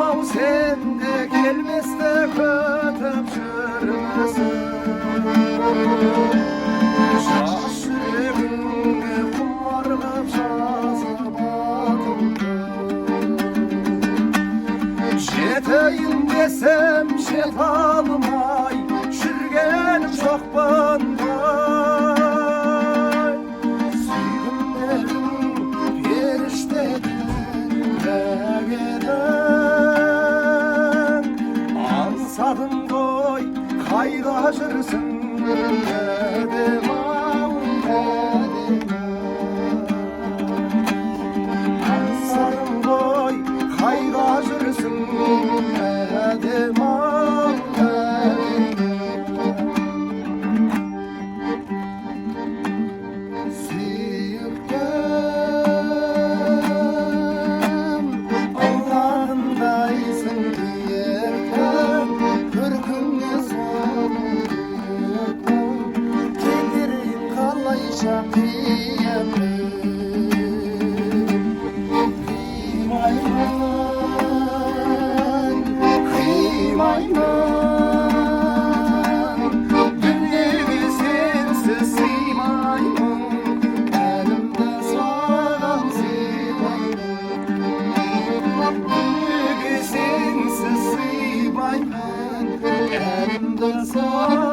Olmam sende gelmezde kötüp жүрмесін Жас жүрегіңе қорғап жазып атымды Жетейін десем жете алмай жүрген жоқпын ғой Сүйгімдерім періштеден аңсадым ғой қайда жүрсің дедім-ау аңсадым ғой қайда жүрсің дедім-ау сүйіктім Allah'ındayсың дерттім көркіңе соңдықтым кетерін қалайша қимаймын дүниеге сенсіз сыймаймын әлімді саған сыйлаймын дүниеге сенсіз сыймаймын әлімді саған